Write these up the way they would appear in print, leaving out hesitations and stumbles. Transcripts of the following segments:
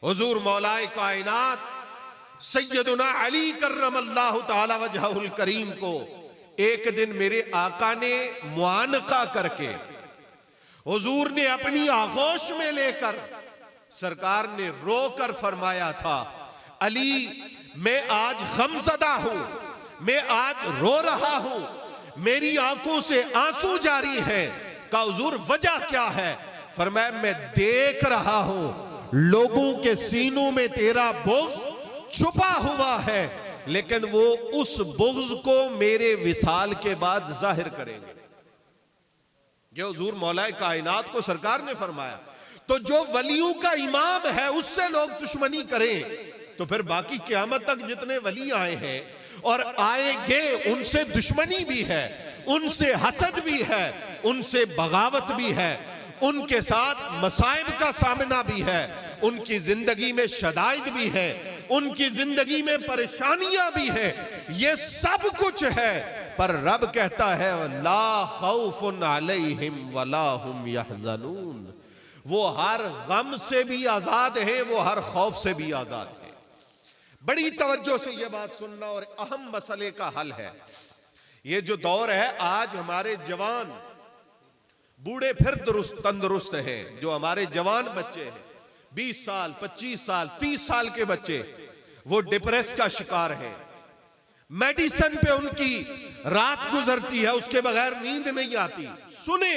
हुजूर मौलाए कायनात सैयदुना अली कर्रमल्लाहु ताला वजहुल करीम को एक दिन मेरे आका ने मुआनका करके हुजूर ने अपनी आगोश में लेकर सरकार ने रोकर फरमाया था, अली मैं आज गमज़दा हूं, मैं आज रो रहा हूं, मेरी आंखों से आंसू जारी हैं। का हुजूर वजह क्या है? फरमाया मैं देख रहा हूं लोगों के सीनों में तेरा बुग़्ज़ छुपा हुआ है, लेकिन वो उस बुग़्ज़ को मेरे विसाल के बाद जाहिर करेंगे। ये हुजूर मौलाए कायनात को सरकार ने फरमाया। तो जो वलियों का इमाम है उससे लोग दुश्मनी करें तो फिर बाकी क़यामत तक जितने वली आए हैं और आएंगे उनसे दुश्मनी भी है, उनसे हसद भी है, उनसे बगावत भी है, उनके साथ मसाइब का सामना भी है, उनकी जिंदगी में शदाइद भी है, उनकी जिंदगी में परेशानियां भी है, ये सब कुछ है। पर रब कहता है ला खौफुन अलैहिम वला हुम यहज़नून, वो हर गम से भी आजाद है, वो हर खौफ से भी आजाद है। बड़ी तवज्जो से यह बात सुनना और अहम मसले का हल है। ये जो दौर है आज हमारे जवान बूढ़े फिर तंदुरुस्त हैं, जो हमारे जवान बच्चे हैं 20 साल 25 साल 30 साल के बच्चे, वो डिप्रेस का शिकार हैं। मेडिसिन पे उनकी रात गुजरती है, उसके बगैर नींद नहीं आती। सुने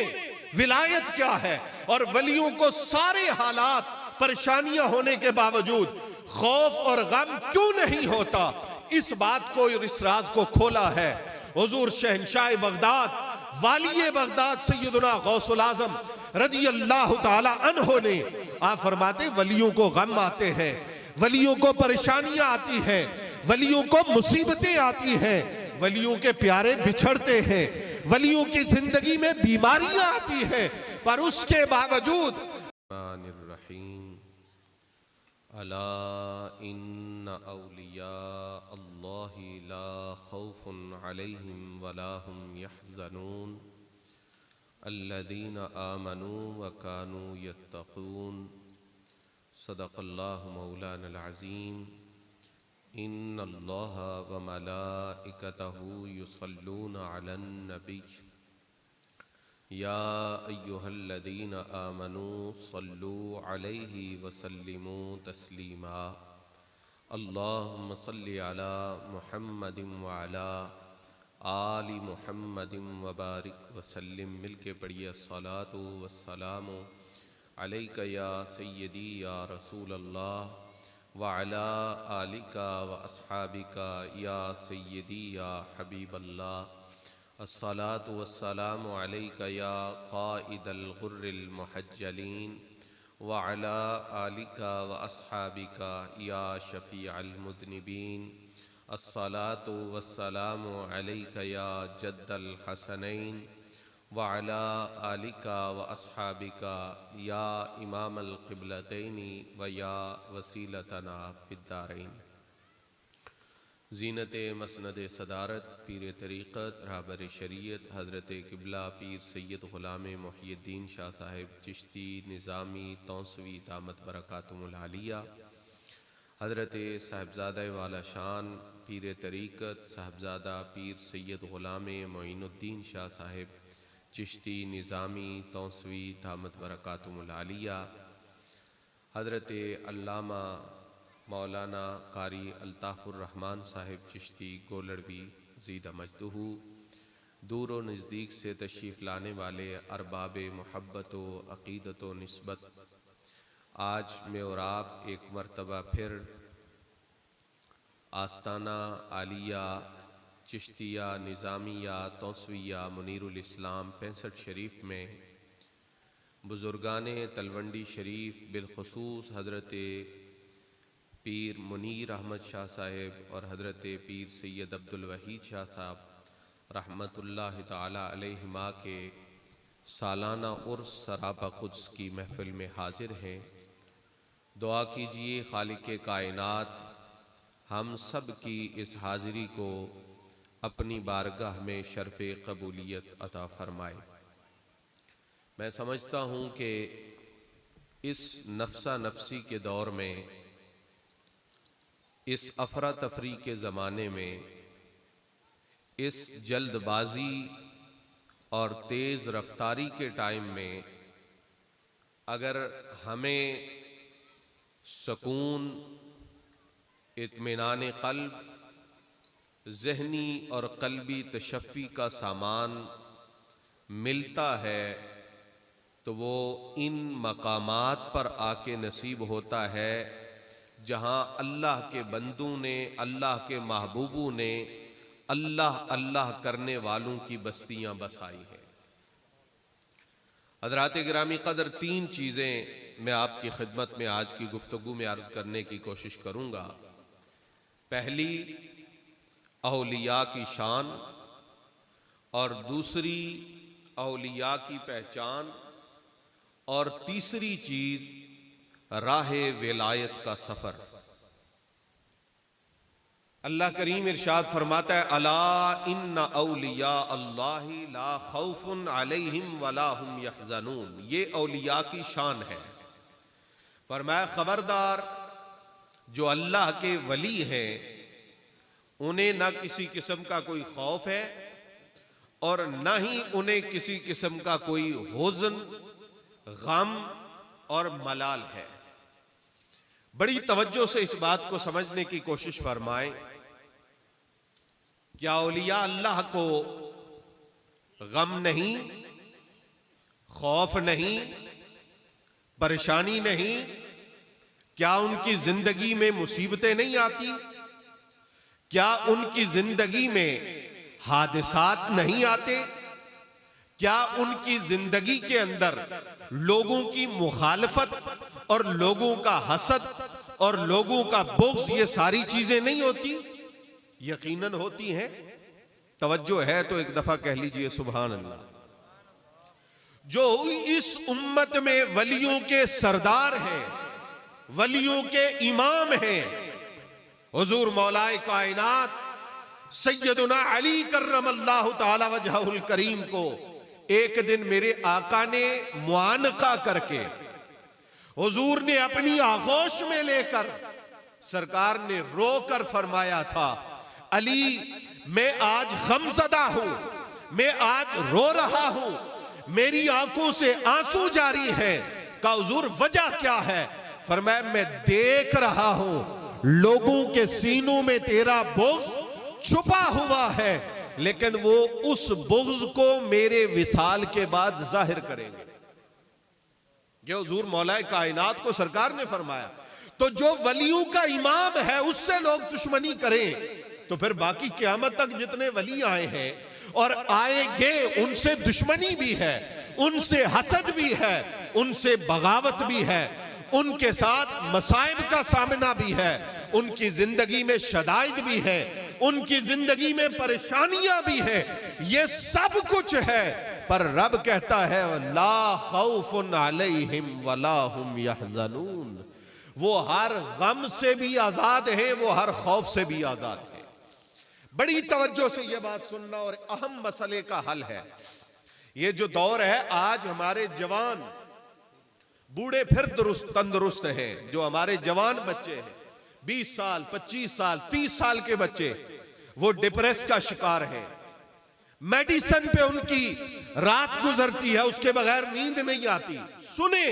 विलायत क्या है और वलियों को सारे हालात परेशानियां होने के बावजूद खौफ और गम क्यों नहीं होता? इस बात को और इस राज को खोला है हुजूर शहंशाह बगदाद वाली बगदाद सैयदुना गौसुल आजम रज़ी अल्लाह ताला अन्हो ने। आप फरमाते वलियों को गम आते हैं, वलियों को परेशानियां आती हैं, वलियों को मुसीबतें आती हैं, वलियों के प्यारे बिछड़ते हैं, वलियों की जिंदगी में बीमारियां आती हैं, पर उसके बावजूद अला इन्ना औलिया अल्लाहि ला खौफुन अलैहिम वला हुम यहज़नून अल्लज़ीना आमनू व कानू यत्तक़ून सदक़ल्लाहु मौलाना अज़ीम। इन्नल्लाहा व मलाइकतहू युसल्लूना अलन नबी या अय्युहल्लज़ीना आमनू सल्लू अलैहि व सल्लिमू तस्लीमा। अल्लाहुम्मा सल्लि अला मुहम्मदिन व अला आलि मुहम्मदिन व बारिक व सल्लिम। मिलके पढ़िए अस्सलातु वस्सलामु अलैका या सय्यदी या रसूल अल्लाह व अला आलिका व अस्हाबिका या सय्यदी या हबीब अल्लाह। अस्सलातु वस्सलामु अलैका या क़ाइदल गुर्रिल मुहज्जलीन व अला आलिका व अस्हाबिका या शफ़ीअल मुज़निबीन। अस्सलातु वस्सलामु अलैका या जद्दल हसनैन व अला आलिका व अस्हाबिका या इमामल क़िबलतैनि व या वसीलतना फ़िद्दारैन। ज़ीनत मसनद सदारत पीर तरीक़त रहबर शरीयत हज़रत क़िबला पीर सैयद ग़ुलाम मुहियद्दीन शाह साहिब चिश्ती निज़ामी तौसवी दामत बरकातुहुल आलिया, हज़रत साहिबज़ादा वाला शान पीर तरीक़त साहिबज़ादा पीर सैयद ग़ुलाम मोइनुद्दीन शाह साहिब चिश्ती निज़ामी तौसवी दामत बरकातुहुल आलिया, हज़रत अल्लामा मौलाना कारी अल्ताफ़ुर रहमान साहिब चिश्ती गोलड़वी ज़ीदा मजदूहू, दूर व नज़दीक से तशरीफ़ लाने वाले अरबाब मोहब्बत व अक़ीदत व निस्बत, आज मैं और आप एक मरतबा फिर आस्ताना आलिया चिश्तिया निज़ामिया तौसविया मुनीरुल इस्लाम 65 शरीफ में बुज़ुर्गाने तलवंडी शरीफ बिलखुसूस हज़रत पीर मुनीर अहमद शाह साहिब और हज़रत पीर सैयद अब्दुल वहीद शाह साहब रहमतुल्लाह ताला अलैहिमा के सालाना उर्स सराबा कुद्स की महफ़िल में हाजिर हैं। दुआ कीजिए खालिक़े कायनात हम सब की इस हाज़िरी को अपनी बारगाह में शर्फ़े कबूलियत अता फ़रमाए। मैं समझता हूँ कि इस नफ्सा नफसी के दौर में, इस अफरा तफरी के ज़माने में, इस जल्दबाजी और तेज़ रफ्तारी के टाइम में अगर हमें सुकून, इत्मीनान क़ल्ब, ज़हनी और क़ल्बी तशफ़ी का सामान मिलता है तो वो इन मकामात पर आके नसीब होता है जहाँ अल्लाह के बंदों ने, अल्लाह के महबूबों ने अल्लाह अल्लाह करने वालों की बस्तियाँ बसाई हैं। हज़रात गिरामी क़दर, 3 चीज़ें मैं आपकी खिदमत में आज की गुफ्तगू में अर्ज़ करने की कोशिश करूँगा। पहली, औलिया की शान, और दूसरी औलिया की पहचान, और तीसरी चीज राहे विलायत का सफर। अल्लाह करीम इरशाद फरमाता है, अला इन्ना औलिया अल्लाहि ला खौफुन अलैहिम वला हुम यहज़नून। ये औलिया की शान है। फरमाया, खबरदार, जो अल्लाह के वली हैं उन्हें ना किसी किस्म का कोई खौफ है और ना ही उन्हें किसी किस्म का कोई हुज़्न, गम और मलाल है। बड़ी तवज्जो से इस बात को समझने की कोशिश फरमाएं। क्या औलिया अल्लाह को गम नहीं, खौफ नहीं, परेशानी नहीं? क्या उनकी जिंदगी में मुसीबतें नहीं आती? क्या उनकी जिंदगी में हादिसात नहीं आते? क्या उनकी जिंदगी के अंदर लोगों की मुखालफत और लोगों का हसद और लोगों का बुग़्ज़, ये सारी चीजें नहीं होती? यकीनन होती हैं। तवज्जो है तो एक दफा कह लीजिए सुभान अल्लाह। जो इस उम्मत में वलियों के सरदार हैं, वलियों के इमाम हैं, हुजूर मौलाए कायनात सैयदुना अली कर्रमल्लाहु ताला वजहुल करीम को एक दिन मेरे आका ने मुआनका करके, हुजूर ने अपनी आगोश में लेकर, सरकार ने रोकर फरमाया था, अली मैं आज गमज़दा हूं, मैं आज रो रहा हूं, मेरी आंखों से आंसू जारी हैं। का हुजूर वजह क्या है? फरमाया, मैं देख रहा हूं लोगों के सीनों में तेरा बुग़्ज़ छुपा हुआ है, लेकिन वो उस बुग़्ज़ को मेरे विसाल के बाद जाहिर करेंगे। ये हुजूर मौलाए कायनात को सरकार ने फरमाया। तो जो वलियों का इमाम है उससे लोग दुश्मनी करें तो फिर बाकी क़यामत तक जितने वली आए हैं और आएंगे उनसे दुश्मनी भी है, उनसे हसद भी है, उनसे बगावत भी है, उनके साथ मसाइब का सामना भी है, उनकी जिंदगी में शदाइद भी है, उनकी जिंदगी में परेशानियां भी है, ये सब कुछ है। पर रब कहता है, ला खौफुन अलैहिम वला हुम यहज़नून। वो हर गम से भी आजाद है, वो हर खौफ से भी आजाद है। बड़ी तवज्जो से यह बात सुनना और अहम मसले का हल है। ये जो दौर है, आज हमारे जवान बूढ़े फिर तंदुरुस्त हैं, जो हमारे जवान बच्चे हैं, 20 साल, 25 साल, 30 साल के बच्चे, वो डिप्रेस का शिकार हैं। मेडिसिन पे उनकी रात गुजरती है, उसके बगैर नींद नहीं आती। सुने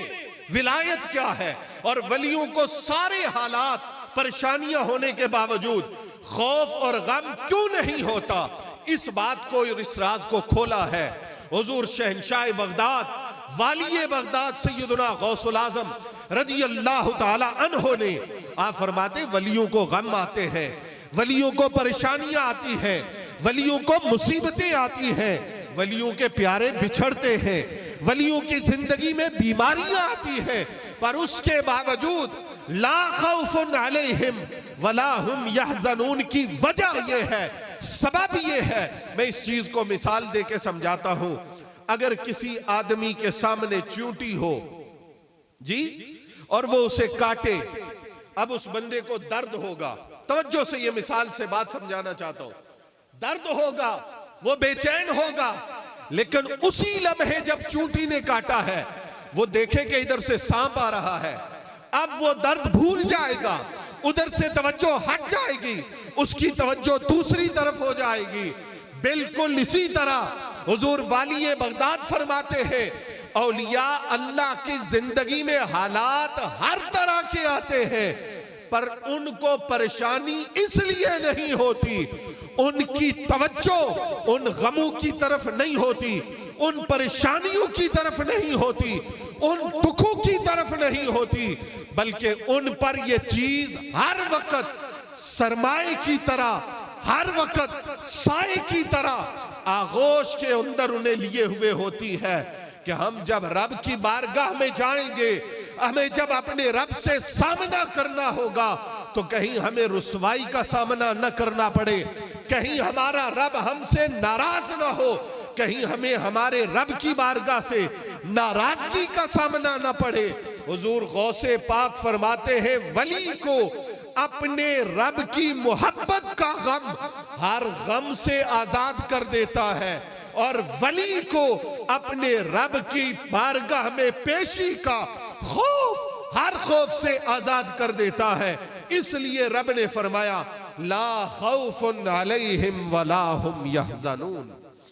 विलायत क्या है और वलियों को सारे हालात, परेशानियां होने के बावजूद खौफ और गम क्यों नहीं होता? इस बात को, इस राज को खोला है हुजूर शहंशाह बगदाद, वाली बगदाद सैयदुना गौसुल आज़म रज़ी अल्लाह ताला अन्हो ने। आप फरमाते, वलियों को गम आते हैं, वलियों को परेशानियां आती हैं, वलियों को मुसीबतें आती हैं, वलियों के प्यारे बिछड़ते हैं, वलियों की जिंदगी में बीमारियां आती हैं, पर उसके बावजूद ला खौफुन अलैहिम वला हुम यहज़नून की वजह यह है, सबब यह है। मैं इस चीज को मिसाल देके समझाता हूं। अगर किसी आदमी के सामने चींटी हो जी और वो उसे काटे, अब उस बंदे को दर्द होगा। तवज्जो से ये मिसाल से बात समझाना चाहता हूं। दर्द होगा, वो बेचैन होगा, लेकिन उसी लम्हे जब चींटी ने काटा है, वो देखे कि इधर से सांप आ रहा है, अब वो दर्द भूल जाएगा, उधर से तवज्जो हट जाएगी, उसकी तवज्जो दूसरी तरफ हो जाएगी। बिल्कुल इसी तरह हुजूर वाली बगदाद फरमाते हैं, औलिया अल्लाह की जिंदगी में हालात हर तरह के आते हैं, पर उनको परेशानी इसलिए नहीं होती, उनकी तवज्जो उन गमों की तरफ नहीं होती, उन परेशानियों की तरफ नहीं होती, उन दुखों की तरफ नहीं होती, बल्कि उन पर यह चीज हर वक्त सरमाए की तरह, हर वक्त साए की तरह आगोश के अंदर उन्हें लिए हुए होती है कि हम जब रब की बारगाह में जाएंगे, हमें जब अपने रब से सामना करना होगा, तो कहीं हमें रुसवाई का सामना न करना पड़े, कहीं हमारा रब हमसे नाराज ना हो, कहीं हमें हमारे रब की बारगाह से नाराजगी का सामना न पड़े। हुजूर गौसे पाक फरमाते हैं, वली को अपने रब की मोहब्बत का गम हर गम से आजाद कर देता है, और वली को अपने रब की बारगाह में पेशी का खौफ हर खौफ से आजाद कर देता है। इसलिए रब ने फरमाया, ला खौफुन अलैहिम वला हुम यहज़नून।